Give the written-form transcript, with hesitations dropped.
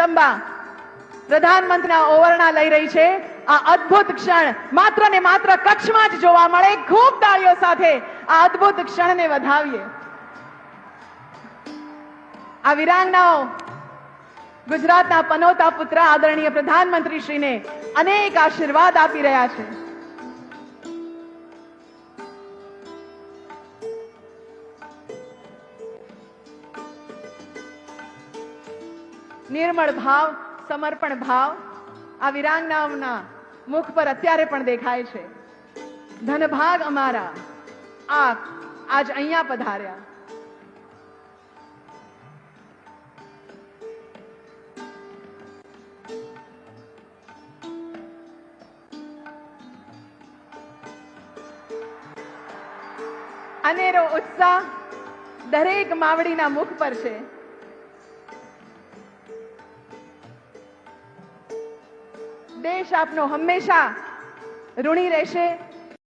જગદંબા પ્રધાનમંત્રીના ઓવરણા લઈ રહી છે. આ અદ્ભુત ક્ષણ માત્ર ને માત્ર કચ્છમાં જ જોવા મળે. ખૂબ તાળીઓ સાથે આ અદ્ભુત ક્ષણને વધાવીએ. આ વિરાંગનાઓ ગુજરાતના પનોતા પુત્ર આદરણીય પ્રધાનમંત્રી શ્રીને અનેક આશીર્વાદ આપી રહ્યા છે. નિર્મળ ભાવ, સમર્પણ ભાવ આ વિરાંગનાઓના મુખ પર અત્યારે પણ દેખાય છે. ધનભાગ અમારા આપ આજ અહીંયા પધાર્યા. અનેરો ઉત્સાહ દરેક માવડીના મુખ પર છે. દેશ આપનો હંમેશા ઋણી રહેશે.